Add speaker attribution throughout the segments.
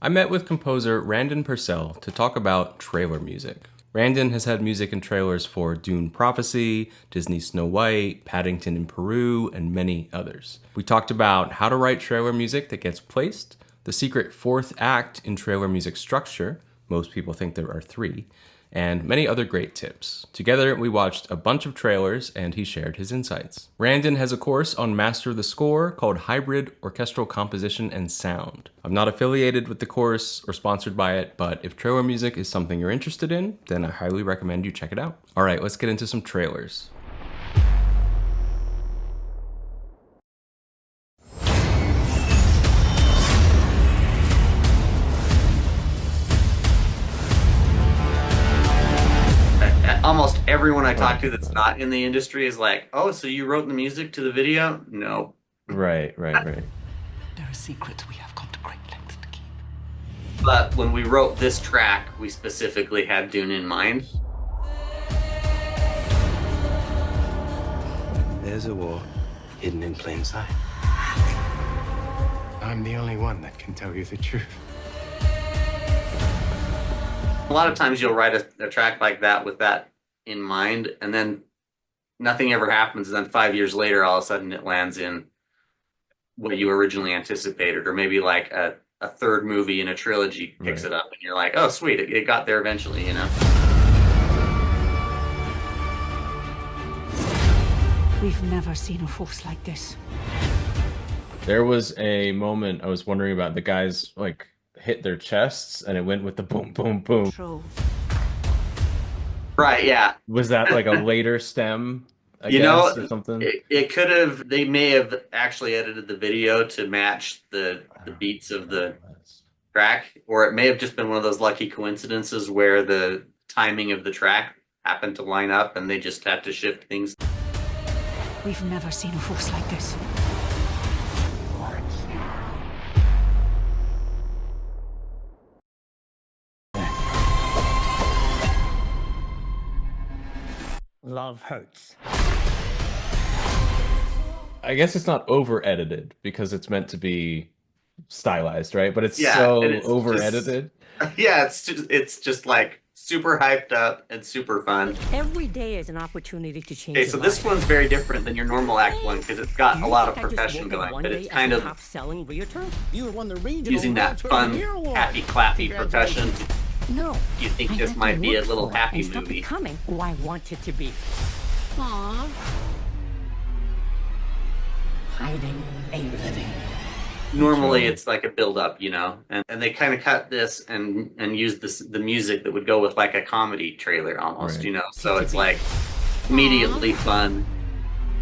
Speaker 1: I met with composer Randon Purcell to talk about trailer music. Randon has had music in trailers for Dune Prophecy, Disney's Snow White, Paddington in Peru, and many others. We talked about how to write trailer music that gets placed, the secret fourth act in trailer music structure, most people think there are three, and many other great tips. Together, we watched a bunch of trailers and he shared his insights. Randon has a course on Master the Score called Hybrid Orchestral Composition and Sound. I'm not affiliated with the course or sponsored by it, but if trailer music is something you're interested in, then I highly recommend you check it out. All right, let's get into some trailers.
Speaker 2: Almost everyone I talk to that's not in the industry is like, oh, so you wrote the music to the video? No.
Speaker 1: Right.
Speaker 3: There are secrets we have gone to great lengths to keep.
Speaker 2: But when we wrote this track, we specifically had Dune in mind.
Speaker 4: There's a war hidden in plain sight. I'm the only one that can tell you the truth.
Speaker 2: A lot of times you'll write a track like that with that in mind, and then nothing ever happens, and then 5 years later, all of a sudden it lands in what you originally anticipated, or maybe like a third movie in a trilogy picks it up, and you're like, oh, sweet, it got there eventually, you know?
Speaker 5: We've never seen a force like this.
Speaker 1: There was a moment I was wondering about. The guys like hit their chests and it went with the boom, boom, boom.
Speaker 5: True.
Speaker 2: Right, yeah.
Speaker 1: Was that like a later stem, I
Speaker 2: You
Speaker 1: guess,
Speaker 2: know,
Speaker 1: or something?
Speaker 2: it could have, they may have actually edited the video to match the beats of the track, or it may have just been one of those lucky coincidences where the timing of the track happened to line up and they just had to shift things.
Speaker 5: We've never seen a force like this.
Speaker 3: Love hurts.
Speaker 1: I guess it's not over edited because it's meant to be stylized, right? But it's
Speaker 2: Yeah,
Speaker 1: so
Speaker 2: and it's
Speaker 1: over
Speaker 2: just-
Speaker 1: edited.
Speaker 2: Yeah, it's just like super hyped up and super fun.
Speaker 6: Every day is an opportunity to change.
Speaker 2: Okay, so this one's very different than your normal Act 1 because it's got a lot of percussion going, but it's kind of
Speaker 6: top-selling realtor.
Speaker 3: You were one of the regional
Speaker 2: using that fun, happy, clappy percussion.
Speaker 6: No,
Speaker 2: You think
Speaker 6: I
Speaker 2: this
Speaker 6: have to
Speaker 2: might be a
Speaker 6: work
Speaker 2: little
Speaker 6: for it
Speaker 2: happy
Speaker 6: and stop
Speaker 2: movie.
Speaker 6: becoming who I want it to be.
Speaker 3: Aww.
Speaker 6: Hiding ain't living.
Speaker 2: Normally it's like a build up, you know, and they kind of cut this and use the music that would go with like a comedy trailer almost,
Speaker 1: Right.
Speaker 2: you know, so it's like immediately fun.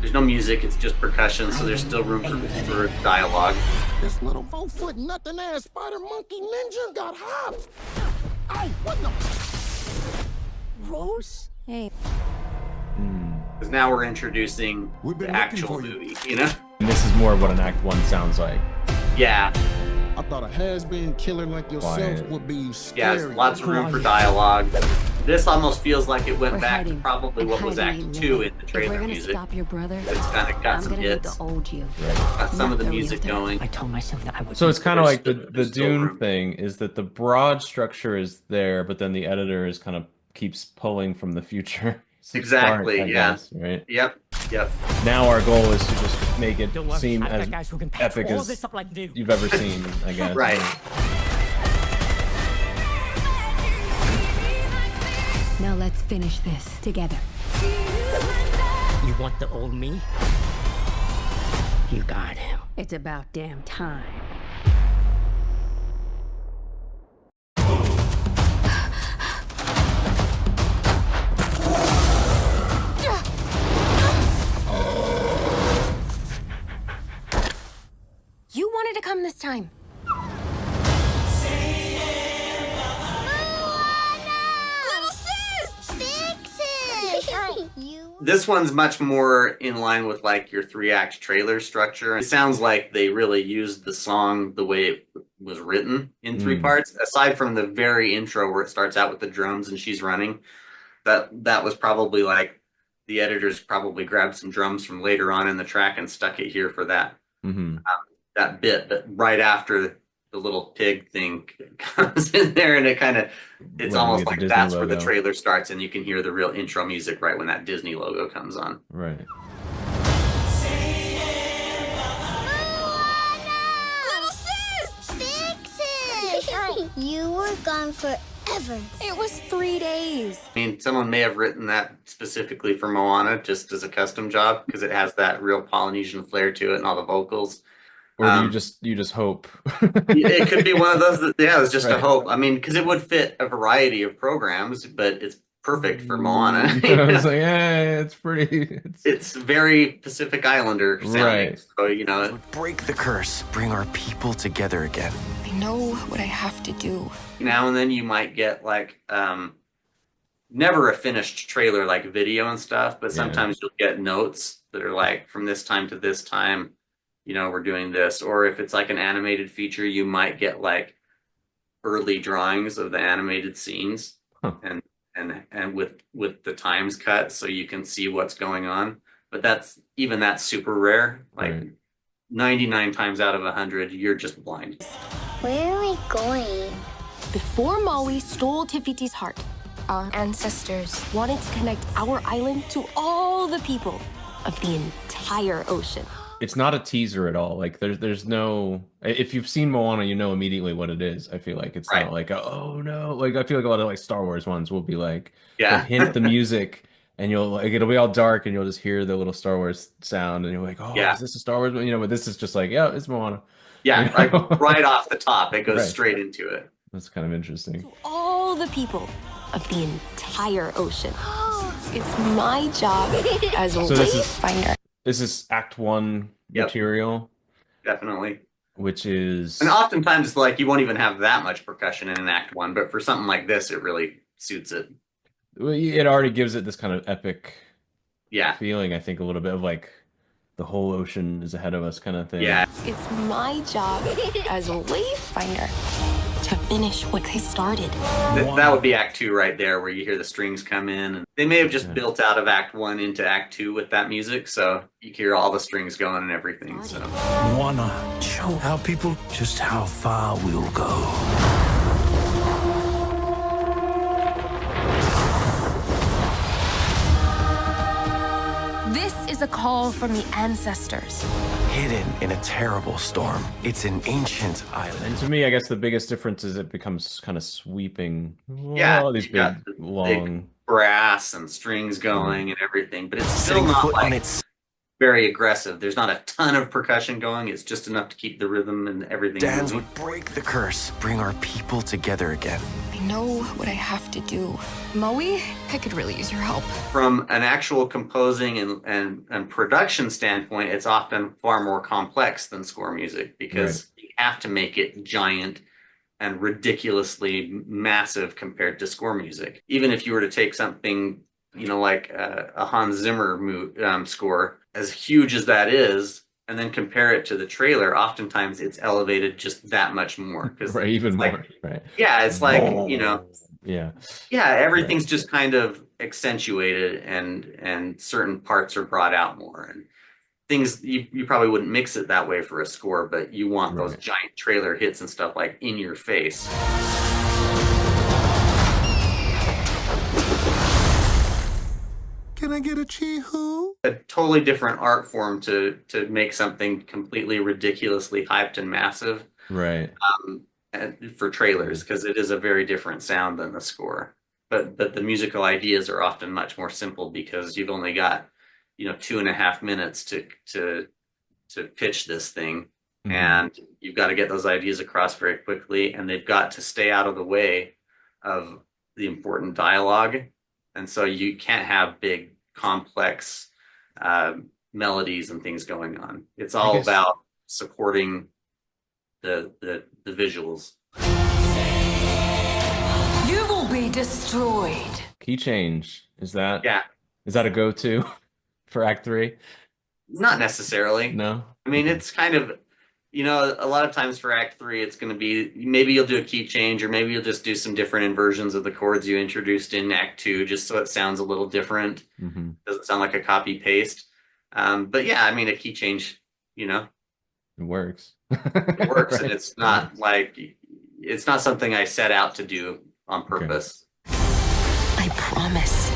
Speaker 2: There's no music, it's just percussion, so there's still room for dialogue.
Speaker 3: This little 4-foot nothing ass spider monkey ninja got hopped. Ow, what the?
Speaker 6: Rose? Hey.
Speaker 2: Because now we're introducing
Speaker 3: We've been
Speaker 2: the
Speaker 3: looking
Speaker 2: actual
Speaker 3: for you.
Speaker 2: movie, you know?
Speaker 1: And this is more what an Act 1 sounds like.
Speaker 2: Yeah,
Speaker 3: I thought a has-been killer like yourself
Speaker 1: Quiet.
Speaker 3: would be
Speaker 2: yeah,
Speaker 3: scary.
Speaker 2: there's lots of room for dialogue. This almost feels like it went
Speaker 6: We're
Speaker 2: back to
Speaker 6: hiding.
Speaker 2: probably
Speaker 6: I'm
Speaker 2: what was
Speaker 6: hiding
Speaker 2: Act
Speaker 6: in
Speaker 2: 2
Speaker 6: you.
Speaker 2: in the
Speaker 6: If we're
Speaker 2: trailer
Speaker 6: gonna
Speaker 2: music.
Speaker 6: stop your brother,
Speaker 2: It's kind of got
Speaker 6: I'm
Speaker 2: some
Speaker 6: gonna need
Speaker 2: hits,
Speaker 6: the old you.
Speaker 2: got some of the
Speaker 6: Not
Speaker 2: music
Speaker 6: realtor.
Speaker 2: going.
Speaker 6: I told myself that I would.
Speaker 1: So it's kind of
Speaker 2: There's
Speaker 1: like the
Speaker 2: still- there's still
Speaker 1: Dune
Speaker 2: room.
Speaker 1: thing is that the broad structure is there, but then the editor is kind of keeps pulling from the future.
Speaker 2: Exactly,
Speaker 1: I
Speaker 2: yeah.
Speaker 1: guess, right?
Speaker 2: Yep.
Speaker 1: Now our goal is to just make it
Speaker 6: Don't worry,
Speaker 1: seem
Speaker 6: I've got
Speaker 1: as
Speaker 6: guys who can patch
Speaker 1: epic
Speaker 6: all
Speaker 1: as
Speaker 6: this up like new.
Speaker 1: you've ever seen, I guess.
Speaker 2: Right.
Speaker 5: Now let's finish this together.
Speaker 6: You want the old me? You got him.
Speaker 5: It's about damn time.
Speaker 7: You wanted to come this time. Little sis! Fix it!
Speaker 2: This one's much more in line with like your 3-act trailer structure. It sounds like they really used the song the way it was written in 3 parts, aside from the very intro where it starts out with the drums and she's running. That was probably like the editors probably grabbed some drums from later on in the track and stuck it here for that
Speaker 1: Mm-hmm.
Speaker 2: that bit. But right after the the little pig thing comes in there, and it's
Speaker 1: Right, you
Speaker 2: almost
Speaker 1: get the
Speaker 2: like
Speaker 1: Disney
Speaker 2: that's where the
Speaker 1: logo.
Speaker 2: trailer starts, and you can hear the real intro music right when that Disney logo comes on.
Speaker 1: Right.
Speaker 7: Little sis! Fix it! You were gone forever. It was 3 days.
Speaker 2: I mean, someone may have written that specifically for Moana just as a custom job because it has that real Polynesian flair to it and all the vocals.
Speaker 1: Or do you just hope?
Speaker 2: It could be one of those that, yeah, it's just a
Speaker 1: Right.
Speaker 2: hope. I mean, because it would fit a variety of programs, but it's perfect for Moana.
Speaker 1: I was like, yeah, it's pretty.
Speaker 2: It's very Pacific Islander sounding.
Speaker 1: Right.
Speaker 2: So, you know,
Speaker 4: Would break the curse, bring our people together again.
Speaker 7: I know what I have to do.
Speaker 2: now and then you might get like never a finished trailer like video and stuff, but sometimes you'll get notes that are like from this time to this time, you know, we're doing this. Or if it's like an animated feature, you might get like early drawings of the animated scenes and with the times cut so you can see what's going on. But that's super rare. Like
Speaker 1: Right.
Speaker 2: 99 times out of 100, you're just blind.
Speaker 7: Where are we going?
Speaker 8: Before Maui stole Tifiti's heart, our ancestors wanted to connect our island to all the people of the entire ocean.
Speaker 1: It's not a teaser at all. Like there's no. If you've seen Moana, you know immediately what it is. I feel like it's
Speaker 2: Right.
Speaker 1: not like oh no. Like I feel like a lot of like Star Wars ones will be like
Speaker 2: Yeah.
Speaker 1: they'll hint the music. And you'll like it'll be all dark, and you'll just hear the little Star Wars sound, and you're like, "Oh,
Speaker 2: Yeah.
Speaker 1: is this a Star Wars?" You know, but this is just like, "Yeah, it's Moana."
Speaker 2: Yeah,
Speaker 1: You
Speaker 2: like
Speaker 1: know?
Speaker 2: right off the top, it goes
Speaker 1: Right.
Speaker 2: straight into it.
Speaker 1: That's kind of interesting.
Speaker 8: To all the people of the entire ocean. It's my job as a
Speaker 1: this is-
Speaker 8: wayfinder.
Speaker 1: This is Act 1
Speaker 2: Yep.
Speaker 1: material,
Speaker 2: Definitely.
Speaker 1: which is
Speaker 2: And oftentimes, like, you won't even have that much percussion in an act one, but for something like this, it really suits it.
Speaker 1: it already gives it this kind of epic
Speaker 2: Yeah.
Speaker 1: feeling. I think a little bit of like the whole ocean is ahead of us kind of thing.
Speaker 2: Yeah.
Speaker 8: It's my job as a wayfinder to finish what they started.
Speaker 2: That would be Act 2 right there, where you hear the strings come in. And they may have just built out of Act 1 into Act 2 with that music, so you hear all the strings going and everything. So
Speaker 9: Moana, show our people just how far we'll go.
Speaker 8: This is a call from the ancestors.
Speaker 4: Hidden in a terrible storm. It's an ancient island.
Speaker 1: And to me, I guess the biggest difference is it becomes kind of sweeping.
Speaker 2: Yeah,
Speaker 1: All these
Speaker 2: you
Speaker 1: big,
Speaker 2: got the
Speaker 1: long.
Speaker 2: big brass and strings going and everything, but it's still
Speaker 4: Setting
Speaker 2: not
Speaker 4: foot on
Speaker 2: like
Speaker 4: its
Speaker 2: very aggressive. There's not a ton of percussion going. It's just enough to keep the rhythm and everything
Speaker 4: stands
Speaker 2: moving.
Speaker 4: would break the curse, bring our people together again.
Speaker 7: I know what I have to do. Maui, I could really use your help.
Speaker 2: From an actual composing and production standpoint, it's often far more complex than score music because you have to make it giant and ridiculously massive compared to score music. Even if you were to take something, you know, like a Hans Zimmer score, as huge as that is, and then compare it to the trailer, oftentimes it's elevated just that much more.
Speaker 1: Right, even
Speaker 2: it's
Speaker 1: more.
Speaker 2: like,
Speaker 1: Right.
Speaker 2: yeah, it's like, you know,
Speaker 1: Yeah.
Speaker 2: yeah, everything's just kind of accentuated and certain parts are brought out more. And things you probably wouldn't mix it that way for a score, but you want those
Speaker 1: Right.
Speaker 2: giant trailer hits and stuff like in your face.
Speaker 9: Can I get a chee-hoo?
Speaker 2: A totally different art form to make something completely ridiculously hyped and massive
Speaker 1: Right.
Speaker 2: for trailers, because it is a very different sound than the score. But the musical ideas are often much more simple because you've only got, you know, 2.5 minutes to pitch this thing.
Speaker 1: Mhm.
Speaker 2: And you've got to get those ideas across very quickly, and they've got to stay out of the way of the important dialogue. And so you can't have big, complex melodies and things going on. It's all
Speaker 1: guess-
Speaker 2: about supporting the visuals.
Speaker 8: You will be destroyed.
Speaker 1: Key change. Is that
Speaker 2: Yeah,
Speaker 1: a go-to for Act 3?
Speaker 2: not necessarily.
Speaker 1: No.
Speaker 2: I mean, it's kind of, you know, a lot of times for Act 3, it's going to be maybe you'll do a key change, or maybe you'll just do some different inversions of the chords you introduced in Act 2, just so it sounds a little different.
Speaker 1: Mm-hmm.
Speaker 2: Doesn't sound like a copy paste. But yeah, I mean, a key change, you know,
Speaker 1: It works.
Speaker 2: It works,
Speaker 1: Right.
Speaker 2: and it's not like it's not something I set out to do on purpose.
Speaker 8: I promise.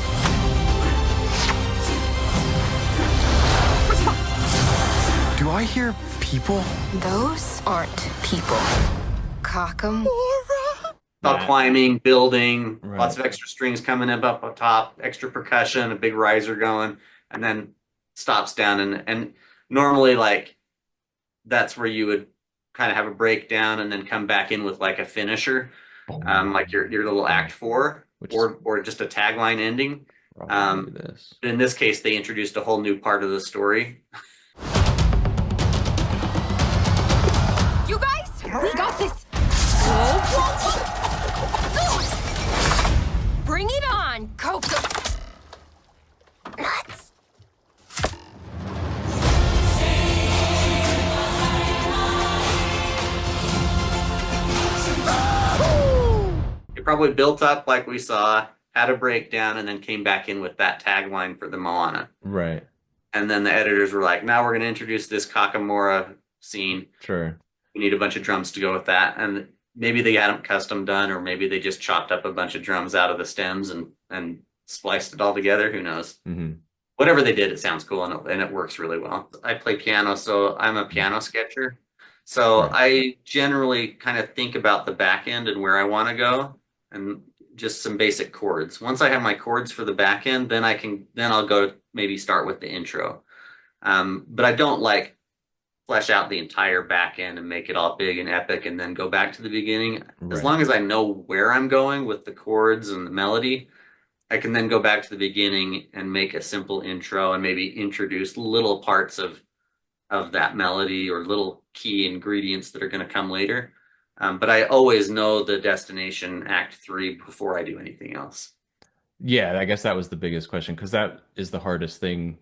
Speaker 4: Do I hear people?
Speaker 8: Those aren't people. Cockham.
Speaker 2: About
Speaker 1: That-
Speaker 2: climbing, building,
Speaker 1: Right.
Speaker 2: lots of extra strings coming up on top, extra percussion, a big riser going, and then stops down. And normally, like, that's where you would kind of have a breakdown and then come back in with like a finisher, like your little act 4,
Speaker 1: Which
Speaker 2: or just a tagline ending.
Speaker 1: probably this.
Speaker 2: But in this case, they introduced a whole new part of the story.
Speaker 8: You guys, we got this. Bring it on, Coco. Nuts.
Speaker 2: It probably built up like we saw, had a breakdown, and then came back in with that tagline for the Moana.
Speaker 1: Right.
Speaker 2: And then the editors were like, now we're going to introduce this Kakamora scene.
Speaker 1: Sure.
Speaker 2: We need a bunch of drums to go with that. And maybe they had them custom done, or maybe they just chopped up a bunch of drums out of the stems and spliced it all together. Who knows?
Speaker 1: Mm-hmm.
Speaker 2: Whatever they did, it sounds cool and it works really well. I play piano, so I'm a piano sketcher. So
Speaker 1: Right.
Speaker 2: I generally kind of think about the back end and where I want to go, and just some basic chords. Once I have my chords for the back end, then I'll go maybe start with the intro. But I don't like flesh out the entire back end and make it all big and epic and then go back to the beginning.
Speaker 1: Right.
Speaker 2: As long as I know where I'm going with the chords and the melody, I can then go back to the beginning and make a simple intro and maybe introduce little parts of that melody or little key ingredients that are going to come later. But I always know the destination, Act 3, before I do anything else.
Speaker 1: Yeah, I guess that was the biggest question, because that is the hardest thing,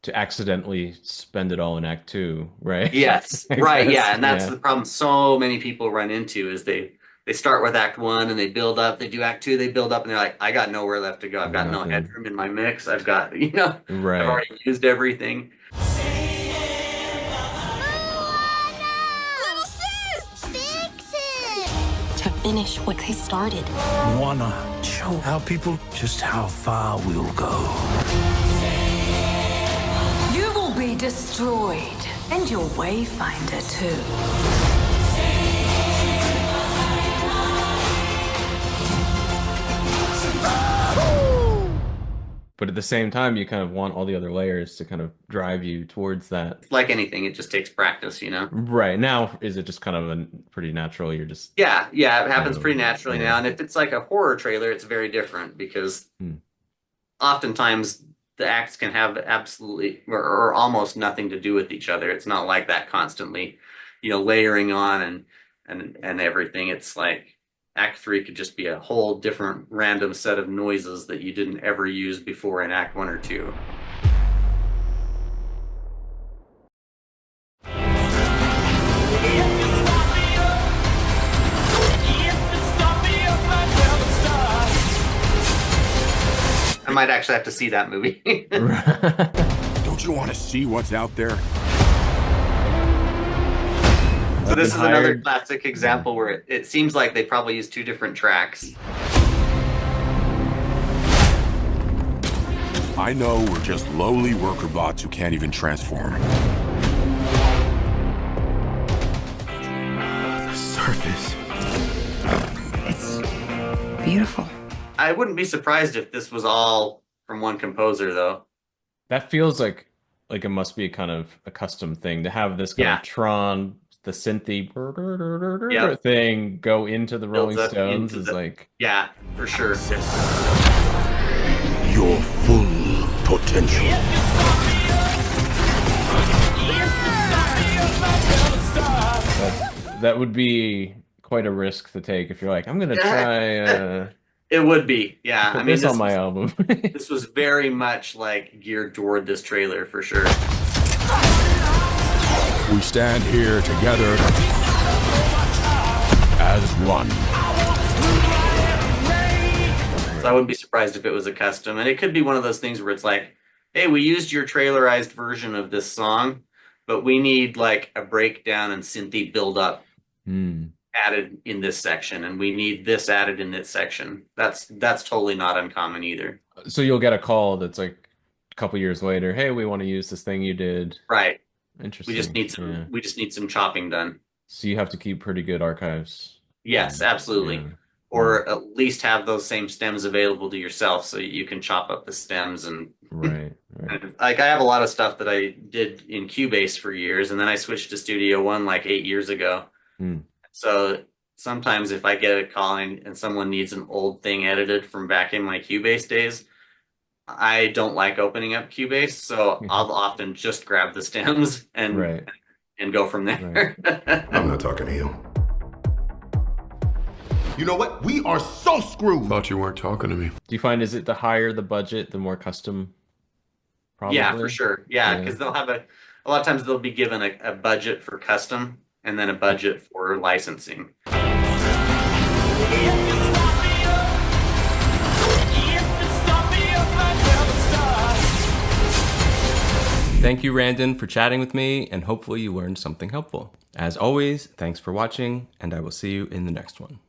Speaker 1: to accidentally spend it all in Act 2, right?
Speaker 2: Yes,
Speaker 1: I
Speaker 2: right,
Speaker 1: guess,
Speaker 2: yeah, and that's
Speaker 1: yeah.
Speaker 2: the problem so many people run into is they start with Act 1 and they build up, they do Act 2, they build up, and they're like, I got nowhere left to go. I've got no
Speaker 1: Nothing.
Speaker 2: headroom in my mix. I've got, I've
Speaker 1: Right.
Speaker 2: already used everything.
Speaker 7: Little sis! Fix it!
Speaker 8: To finish what they started.
Speaker 9: Moana, show how people just how far we'll go.
Speaker 5: You will be destroyed, and your wayfinder too.
Speaker 1: But at the same time, you kind of want all the other layers to kind of drive you towards that.
Speaker 2: Like anything, it just takes practice,
Speaker 1: Right. Now, is it just kind of a pretty natural? You're just,
Speaker 2: Yeah, it happens pretty naturally
Speaker 1: Yeah.
Speaker 2: now. And if it's like a horror trailer, it's very different because oftentimes the acts can have absolutely or almost nothing to do with each other. It's not like that constantly, layering on and everything. It's like Act 3 could just be a whole different random set of noises that you didn't ever use before in Act 1 or 2. I might actually have to see that movie.
Speaker 3: Don't you want to see what's out there?
Speaker 2: So this is
Speaker 1: been
Speaker 2: another
Speaker 1: hired.
Speaker 2: classic example where it seems like they probably used 2 different tracks.
Speaker 3: I know we're just lowly worker bots who can't even transform.
Speaker 9: The surface.
Speaker 5: It's beautiful.
Speaker 2: I wouldn't be surprised if this was all from one composer, though.
Speaker 1: that feels like it must be kind of a custom thing to have this kind
Speaker 2: Yeah.
Speaker 1: of Tron, the synthy
Speaker 2: Yeah.
Speaker 1: thing go into the Rolling
Speaker 2: Builds up
Speaker 1: Stones
Speaker 2: into
Speaker 1: is
Speaker 2: the-
Speaker 1: like,
Speaker 2: Yeah, for sure.
Speaker 3: Your full potential.
Speaker 1: that would be quite a risk to take if you're like, I'm gonna try
Speaker 2: It would be, yeah.
Speaker 1: put
Speaker 2: I mean,
Speaker 1: this on my album.
Speaker 2: this was very much like geared toward this trailer for sure.
Speaker 3: We stand here together as one.
Speaker 2: So I wouldn't be surprised if it was a custom. And it could be one of those things where it's like, hey, we used your trailerized version of this song, but we need like a breakdown and synthy build up added in this section, and we need this added in this section. That's totally not uncommon either.
Speaker 1: So you'll get a call that's like a couple years later, hey, we want to use this thing you did.
Speaker 2: Right.
Speaker 1: Interesting.
Speaker 2: We just need some chopping done.
Speaker 1: So you have to keep pretty good archives.
Speaker 2: Yes, absolutely.
Speaker 1: Yeah.
Speaker 2: Or at least have those same stems available to yourself so you can chop up the stems and
Speaker 1: Right.
Speaker 2: like I have a lot of stuff that I did in Cubase for years, and then I switched to Studio One like 8 years ago. So sometimes if I get a call and someone needs an old thing edited from back in my Cubase days, I don't like opening up Cubase, so I'll often just grab the stems and go from there.
Speaker 3: I'm not talking to you. You know what? We are so screwed.
Speaker 9: Thought you weren't talking to me.
Speaker 1: Do you find, is it the higher the budget, the more custom? Probably?
Speaker 2: Yeah, for sure. Yeah, because they'll have a lot of times they'll be given a budget for custom and then a budget for licensing.
Speaker 1: Thank you, Randon, for chatting with me, and hopefully you learned something helpful. As always, thanks for watching, and I will see you in the next one.